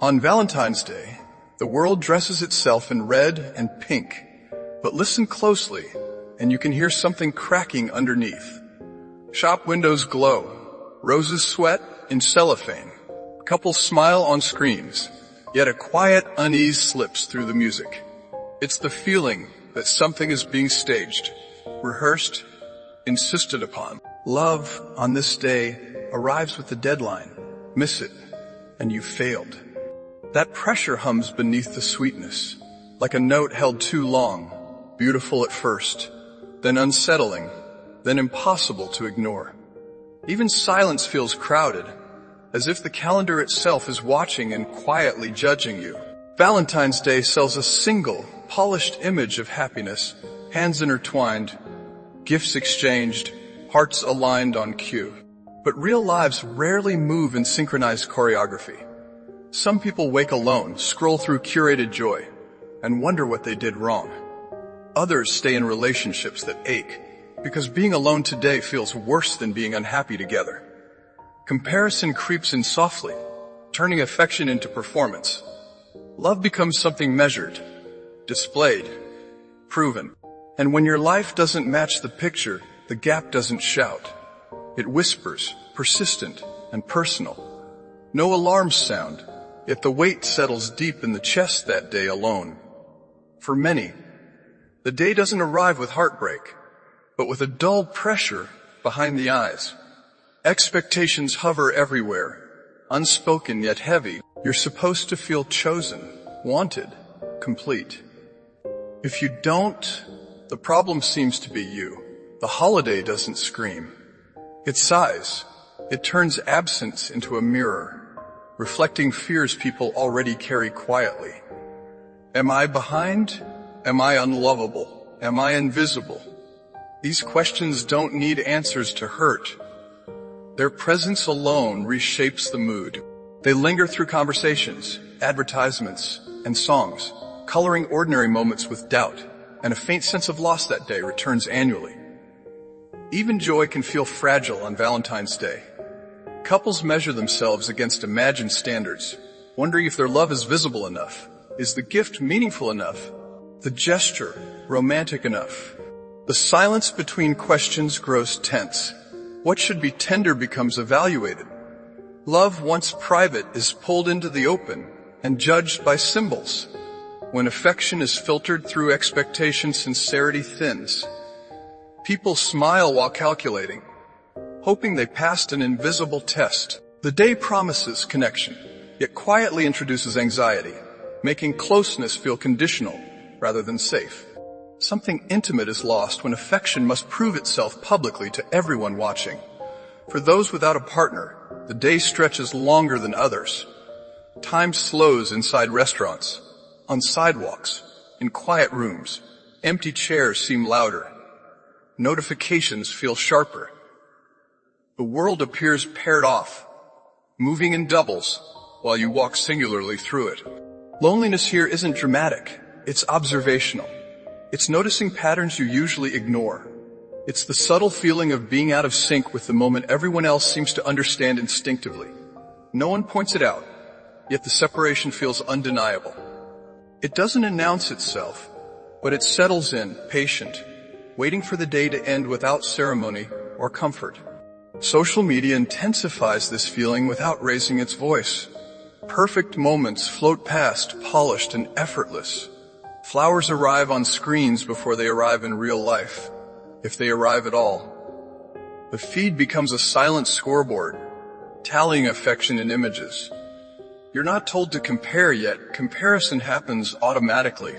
On Valentine's Day, the world dresses itself in red and pink, but listen closely and you can hear something cracking underneath. Shop windows glow, roses sweat in cellophane, couples smile on screens, yet a quiet unease slips through the music. It's the feeling that something is being staged, rehearsed, insisted upon. Love on this day arrives with a deadline. Miss it, and you've failed. That pressure hums beneath the sweetness, like a note held too long, beautiful at first, then unsettling, then impossible to ignore. Even silence feels crowded, as if the calendar itself is watching and quietly judging you. Valentine's Day sells a single, polished image of happiness, hands intertwined, gifts exchanged, hearts aligned on cue. But real lives rarely move in synchronized choreography. Some people wake alone, scroll through curated joy, and wonder what they did wrong. Others stay in relationships that ache, because being alone today feels worse than being unhappy together. Comparison creeps in softly, turning affection into performance. Love becomes something measured, displayed, proven. And when your life doesn't match the picture, the gap doesn't shout. It whispers, persistent and personal. No alarms sound, yet the weight settles deep in the chest that day alone. For many, the day doesn't arrive with heartbreak, but with a dull pressure behind the eyes. Expectations hover everywhere, unspoken yet heavy. You're supposed to feel chosen, wanted, complete. If you don't, the problem seems to be you. The holiday doesn't scream. It sighs. It turns absence into a mirror, reflecting fears people already carry quietly. Am I behind? Am I unlovable? Am I invisible? These questions don't need answers to hurt. Their presence alone reshapes the mood. They linger through conversations, advertisements, and songs, coloring ordinary moments with doubt, and a faint sense of loss that day returns annually. Even joy can feel fragile on Valentine's Day. Couples measure themselves against imagined standards, wondering if their love is visible enough. Is the gift meaningful enough? The gesture romantic enough? The silence between questions grows tense. What should be tender becomes evaluated. Love, once private, is pulled into the open and judged by symbols. When affection is filtered through expectation, sincerity thins. People smile while calculating, hoping they passed an invisible test. The day promises connection, yet quietly introduces anxiety, making closeness feel conditional rather than safe. Something intimate is lost when affection must prove itself publicly to everyone watching. For those without a partner, the day stretches longer than others. Time slows inside restaurants, on sidewalks, in quiet rooms. Empty chairs seem louder. Notifications feel sharper. The world appears paired off, moving in doubles while you walk singularly through it. Loneliness here isn't dramatic, it's observational. It's noticing patterns you usually ignore. It's the subtle feeling of being out of sync with the moment everyone else seems to understand instinctively. No one points it out, yet the separation feels undeniable. It doesn't announce itself, but it settles in, patient, waiting for the day to end without ceremony or comfort. Social media intensifies this feeling without raising its voice. Perfect moments float past, polished and effortless. Flowers arrive on screens before they arrive in real life, if they arrive at all. The feed becomes a silent scoreboard, tallying affection in images. You're not told to compare yet, comparison happens automatically.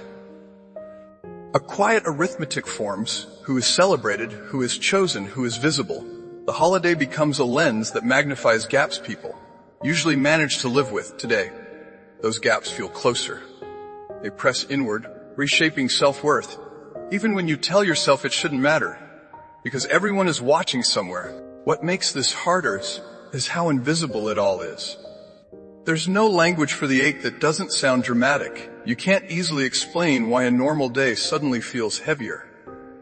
A quiet arithmetic forms: who is celebrated, who is chosen, who is visible. The holiday becomes a lens that magnifies gaps people usually manage to live with today. Those gaps feel closer. They press inward, reshaping self-worth, even when you tell yourself it shouldn't matter, because everyone is watching somewhere. What makes this harder is how invisible it all is. There's no language for the ache that doesn't sound dramatic. You can't easily explain why a normal day suddenly feels heavier.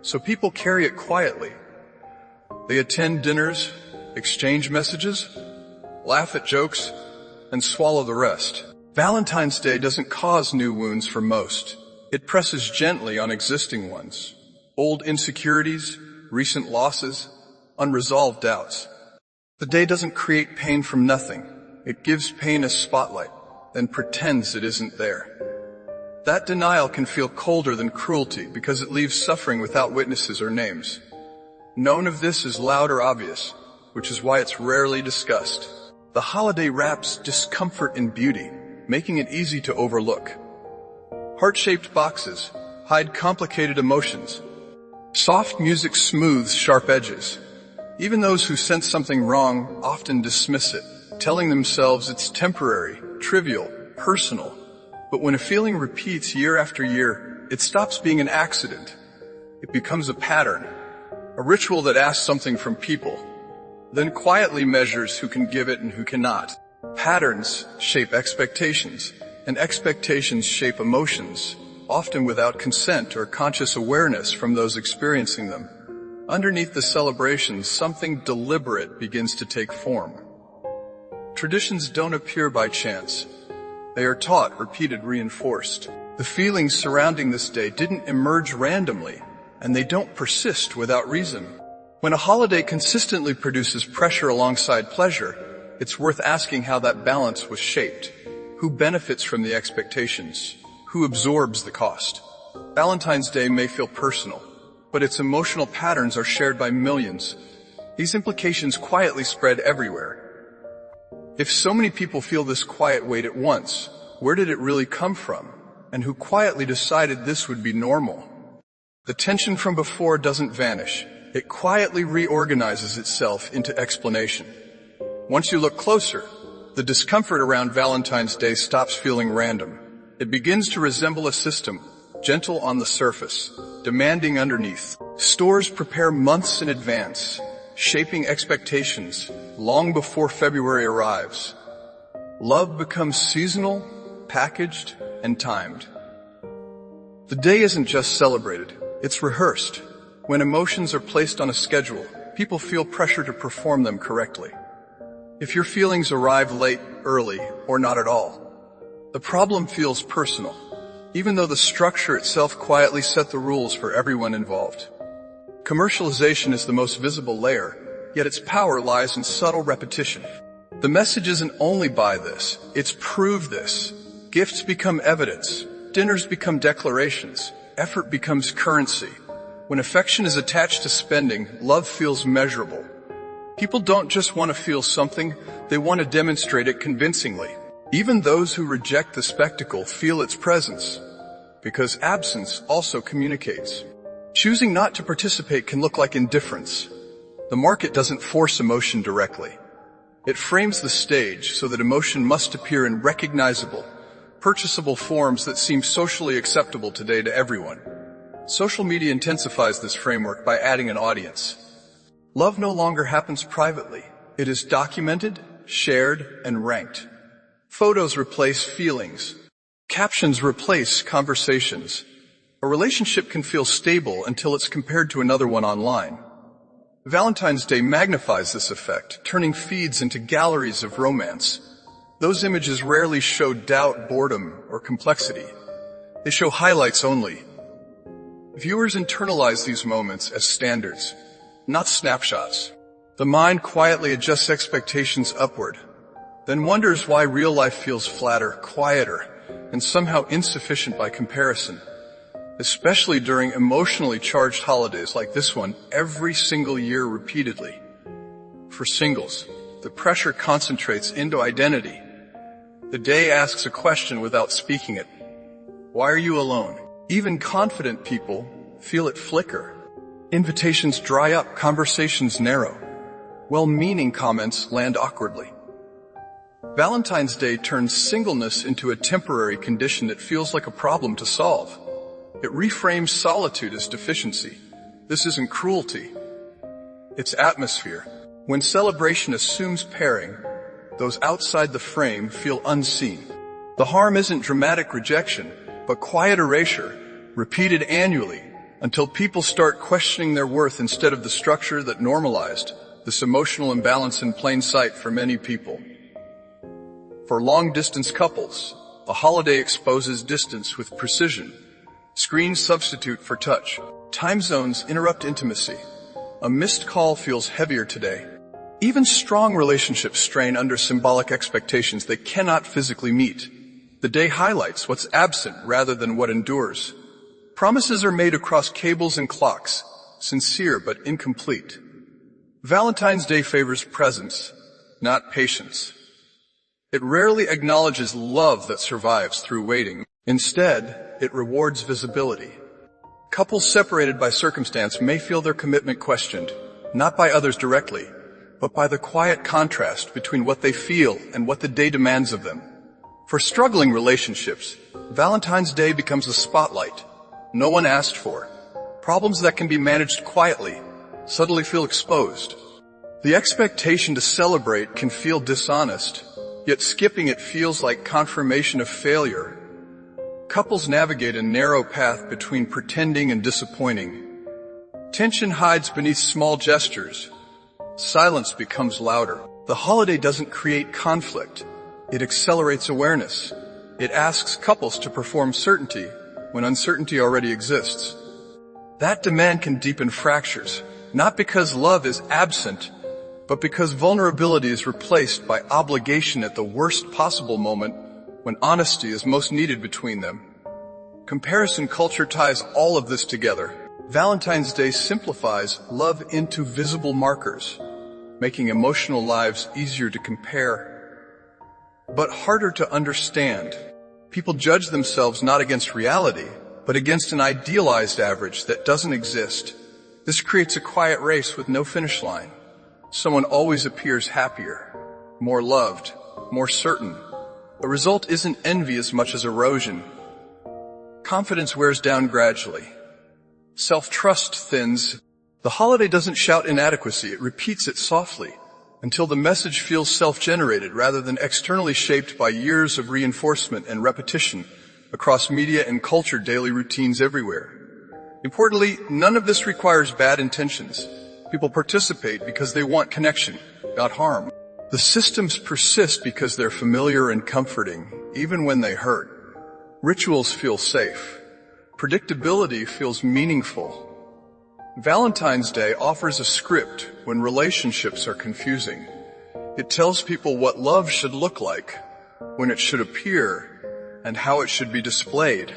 So people carry it quietly. They attend dinners, exchange messages, laugh at jokes, and swallow the rest. Valentine's Day doesn't cause new wounds for most. It presses gently on existing ones. Old insecurities, recent losses, unresolved doubts. The day doesn't create pain from nothing. It gives pain a spotlight, then pretends it isn't there. That denial can feel colder than cruelty because it leaves suffering without witnesses or names. None of this is loud or obvious, which is why it's rarely discussed. The holiday wraps discomfort in beauty, making it easy to overlook. Heart-shaped boxes hide complicated emotions. Soft music smooths sharp edges. Even those who sense something wrong often dismiss it, telling themselves it's temporary, trivial, personal. But when a feeling repeats year after year, it stops being an accident. It becomes a pattern, a ritual that asks something from people, then quietly measures who can give it and who cannot. Patterns shape expectations, and expectations shape emotions, often without consent or conscious awareness from those experiencing them. Underneath the celebrations, something deliberate begins to take form. Traditions don't appear by chance. They are taught, repeated, reinforced. The feelings surrounding this day didn't emerge randomly, and they don't persist without reason. When a holiday consistently produces pressure alongside pleasure, it's worth asking how that balance was shaped. Who benefits from the expectations? Who absorbs the cost? Valentine's Day may feel personal, but its emotional patterns are shared by millions. These implications quietly spread everywhere. If so many people feel this quiet weight at once, where did it really come from? And who quietly decided this would be normal? The tension from before doesn't vanish. It quietly reorganizes itself into explanation. Once you look closer, the discomfort around Valentine's Day stops feeling random. It begins to resemble a system, gentle on the surface, demanding underneath. Stores prepare months in advance, shaping expectations long before February arrives. Love becomes seasonal, packaged, and timed. The day isn't just celebrated, it's rehearsed. When emotions are placed on a schedule, people feel pressure to perform them correctly. If your feelings arrive late, early, or not at all, the problem feels personal, even though the structure itself quietly set the rules for everyone involved. Commercialization is the most visible layer, yet its power lies in subtle repetition. The message isn't only buy this, it's prove this. Gifts become evidence, dinners become declarations, effort becomes currency. When affection is attached to spending, love feels measurable. People don't just want to feel something, they want to demonstrate it convincingly. Even those who reject the spectacle feel its presence, because absence also communicates. Choosing not to participate can look like indifference. The market doesn't force emotion directly. It frames the stage so that emotion must appear in recognizable, purchasable forms that seem socially acceptable today to everyone. Social media intensifies this framework by adding an audience. Love no longer happens privately. It is documented, shared, and ranked. Photos replace feelings. Captions replace conversations. A relationship can feel stable until it's compared to another one online. Valentine's Day magnifies this effect, turning feeds into galleries of romance. Those images rarely show doubt, boredom, or complexity. They show highlights only. Viewers internalize these moments as standards, not snapshots. The mind quietly adjusts expectations upward, then wonders why real life feels flatter, quieter, and somehow insufficient by comparison. Especially during emotionally charged holidays like this one, every single year repeatedly. For singles, the pressure concentrates into identity. The day asks a question without speaking it. Why are you alone? Even confident people feel it flicker. Invitations dry up, conversations narrow. Well-meaning comments land awkwardly. Valentine's Day turns singleness into a temporary condition that feels like a problem to solve. It reframes solitude as deficiency. This isn't cruelty. It's atmosphere. When celebration assumes pairing, those outside the frame feel unseen. The harm isn't dramatic rejection, but quiet erasure, repeated annually, until people start questioning their worth instead of the structure that normalized this emotional imbalance in plain sight for many people. For long-distance couples, A holiday exposes distance with precision. Screens substitute for touch. Time zones interrupt intimacy. A missed call feels heavier today. Even strong relationships strain under symbolic expectations they cannot physically meet. The day highlights what's absent rather than what endures. Promises are made across cables and clocks, sincere but incomplete. Valentine's Day favors presence, not patience. It rarely acknowledges love that survives through waiting. Instead, it rewards visibility. Couples separated by circumstance may feel their commitment questioned, not by others directly, but by the quiet contrast between what they feel and what the day demands of them. For struggling relationships, Valentine's Day becomes a spotlight no one asked for. Problems that can be managed quietly suddenly feel exposed. The expectation to celebrate can feel dishonest, yet skipping it feels like confirmation of failure. Couples navigate a narrow path between pretending and disappointing. Tension hides beneath small gestures. Silence becomes louder. The holiday doesn't create conflict. It accelerates awareness. It asks couples to perform certainty when uncertainty already exists. That demand can deepen fractures, not because love is absent, but because vulnerability is replaced by obligation at the worst possible moment when honesty is most needed between them. Comparison culture ties all of this together. Valentine's Day simplifies love into visible markers, making emotional lives easier to compare, but harder to understand. People judge themselves not against reality, but against an idealized average that doesn't exist. This creates a quiet race with no finish line. Someone always appears happier, more loved, more certain. The result isn't envy as much as erosion. Confidence wears down gradually. Self-trust thins. The holiday doesn't shout inadequacy, it repeats it softly, until the message feels self-generated rather than externally shaped by years of reinforcement and repetition across media and culture daily routines everywhere. Importantly, none of this requires bad intentions. People participate because they want connection, not harm. The systems persist because they're familiar and comforting, even when they hurt. Rituals feel safe. Predictability feels meaningful. Valentine's Day offers a script when relationships are confusing. It tells people what love should look like, when it should appear, and how it should be displayed.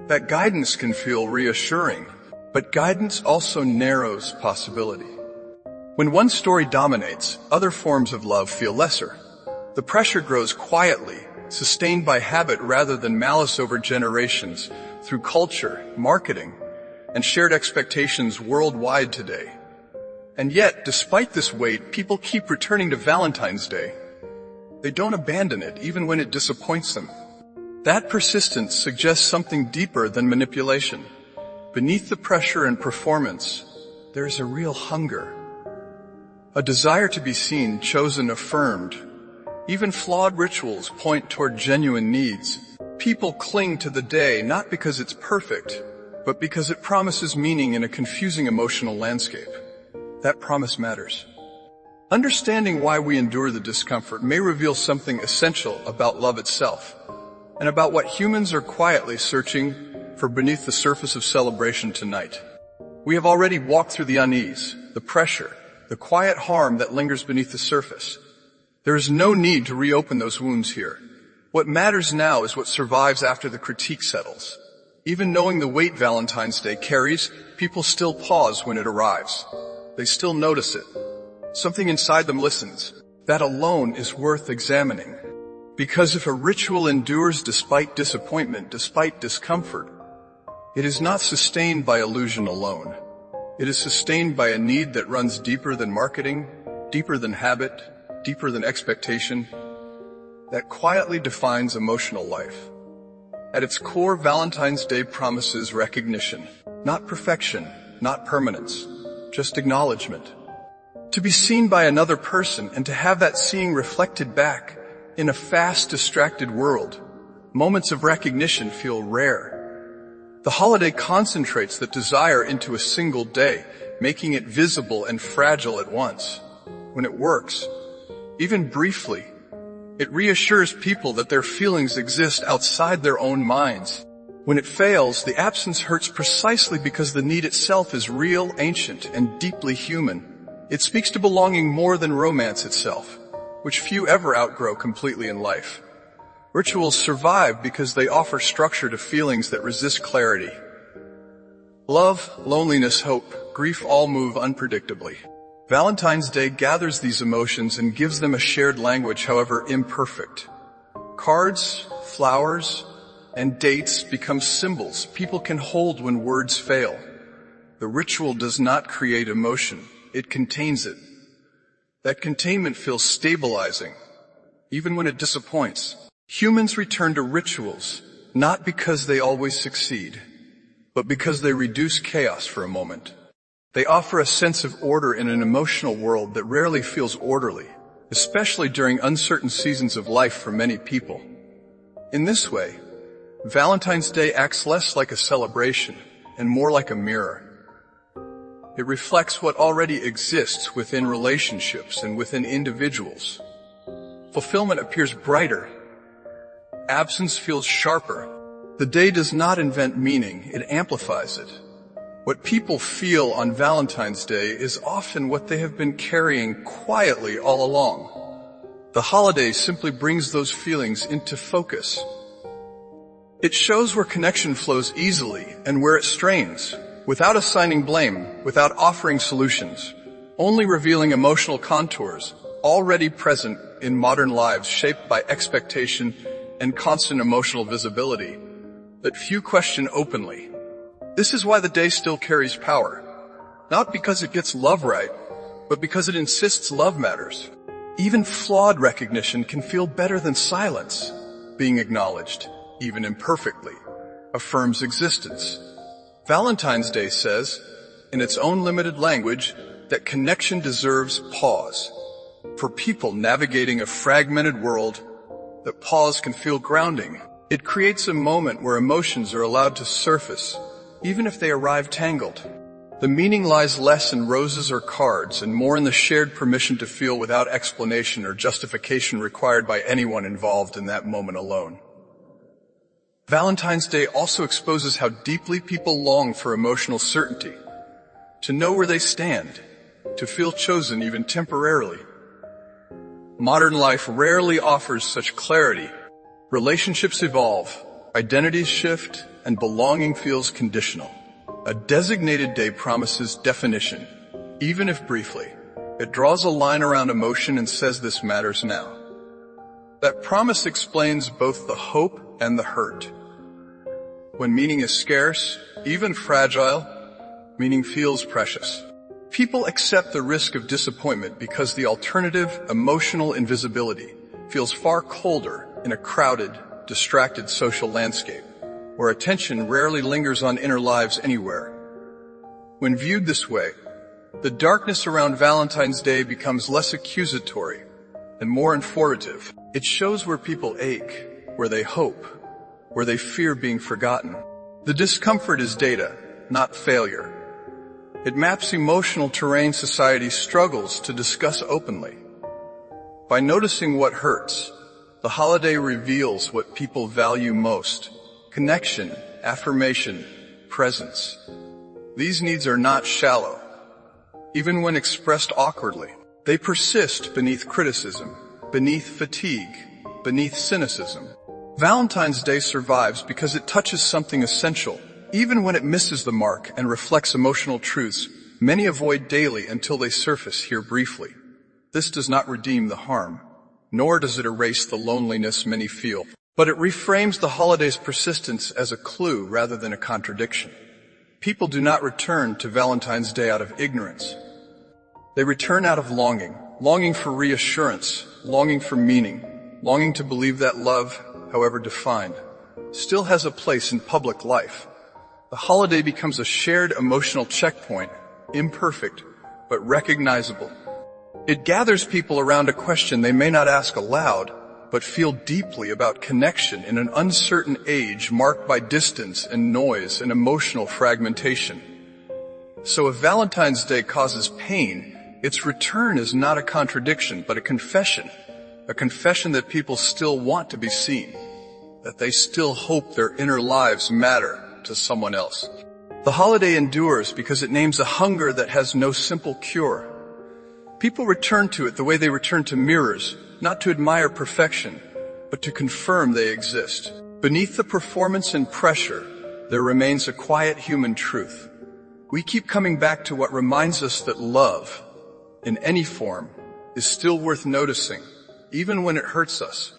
That guidance can feel reassuring, but guidance also narrows possibility. When one story dominates, other forms of love feel lesser. The pressure grows quietly, sustained by habit rather than malice over generations, through culture, marketing, and shared expectations worldwide today. And yet, despite this weight, people keep returning to Valentine's Day. They don't abandon it, even when it disappoints them. That persistence suggests something deeper than manipulation. Beneath the pressure and performance, there is a real hunger. A desire to be seen, chosen, affirmed. Even flawed rituals point toward genuine needs. People cling to the day not because it's perfect, but because it promises meaning in a confusing emotional landscape. That promise matters. Understanding why we endure the discomfort may reveal something essential about love itself, and about what humans are quietly searching for beneath the surface of celebration tonight. We have already walked through the unease, the pressure, the quiet harm that lingers beneath the surface. There is no need to reopen those wounds here. What matters now is what survives after the critique settles. Even knowing the weight Valentine's Day carries, people still pause when it arrives. They still notice it. Something inside them listens. That alone is worth examining. Because if a ritual endures despite disappointment, despite discomfort, it is not sustained by illusion alone. It is sustained by a need that runs deeper than marketing, deeper than habit, deeper than expectation, that quietly defines emotional life. At its core, Valentine's Day promises recognition, not perfection, not permanence, just acknowledgement. To be seen by another person and to have that seeing reflected back in a fast, distracted world, moments of recognition feel rare. The holiday concentrates that desire into a single day, making it visible and fragile at once. When it works, even briefly, It reassures people that their feelings exist outside their own minds. When it fails, the absence hurts precisely because the need itself is real, ancient, and deeply human. It speaks to belonging more than romance itself, which few ever outgrow completely in life. Rituals survive because they offer structure to feelings that resist clarity. Love, loneliness, hope, grief all move unpredictably. Valentine's Day gathers these emotions and gives them a shared language, however imperfect. Cards, flowers, and dates become symbols people can hold when words fail. The ritual does not create emotion, it contains it. That containment feels stabilizing, even when it disappoints. Humans return to rituals, not because they always succeed, but because they reduce chaos for a moment. They offer a sense of order in an emotional world that rarely feels orderly, especially during uncertain seasons of life for many people. In this way, Valentine's Day acts less like a celebration and more like a mirror. It reflects what already exists within relationships and within individuals. Fulfillment appears brighter. Absence feels sharper. The day does not invent meaning, it amplifies it. What people feel on Valentine's Day is often what they have been carrying quietly all along. The holiday simply brings those feelings into focus. It shows where connection flows easily and where it strains, without assigning blame, without offering solutions, only revealing emotional contours already present in modern lives shaped by expectation and constant emotional visibility that few question openly. This is why the day still carries power, not because it gets love right, but because it insists love matters. Even flawed recognition can feel better than silence. Being acknowledged, even imperfectly, affirms existence. Valentine's Day says, in its own limited language, that connection deserves pause. For people navigating a fragmented world, that pause can feel grounding. It creates a moment where emotions are allowed to surface, even if they arrive tangled. The meaning lies less in roses or cards and more in the shared permission to feel without explanation or justification required by anyone involved in that moment alone. Valentine's Day also exposes how deeply people long for emotional certainty, to know where they stand, to feel chosen even temporarily. Modern life rarely offers such clarity. Relationships evolve, identities shift, and belonging feels conditional. A designated day promises definition, even if briefly. It draws a line around emotion and says this matters now. That promise explains both the hope and the hurt. When meaning is scarce, even fragile, meaning feels precious. People accept the risk of disappointment because the alternative, emotional invisibility, feels far colder in a crowded, distracted social landscape, where attention rarely lingers on inner lives anywhere. When viewed this way, the darkness around Valentine's Day becomes less accusatory and more informative. It shows where people ache, where they hope, where they fear being forgotten. The discomfort is data, not failure. It maps emotional terrain society struggles to discuss openly. By noticing what hurts, the holiday reveals what people value most: connection, affirmation, presence. These needs are not shallow. Even when expressed awkwardly, they persist beneath criticism, beneath fatigue, beneath cynicism. Valentine's Day survives because it touches something essential, even when it misses the mark and reflects emotional truths many avoid daily until they surface here briefly. This does not redeem the harm, nor does it erase the loneliness many feel, but it reframes the holiday's persistence as a clue rather than a contradiction. People do not return to Valentine's Day out of ignorance. They return out of longing, longing for reassurance, longing for meaning, longing to believe that love, however defined, still has a place in public life. The holiday becomes a shared emotional checkpoint, imperfect, but recognizable. It gathers people around a question they may not ask aloud, but feel deeply about connection in an uncertain age marked by distance and noise and emotional fragmentation. So if Valentine's Day causes pain, its return is not a contradiction, but a confession. a confession that people still want to be seen, that they still hope their inner lives matter to someone else. The holiday endures because it names a hunger that has no simple cure. People return to it the way they return to mirrors, not to admire perfection, but to confirm they exist. Beneath the performance and pressure, there remains a quiet human truth. We keep coming back to what reminds us that love, in any form, is still worth noticing, even when it hurts us.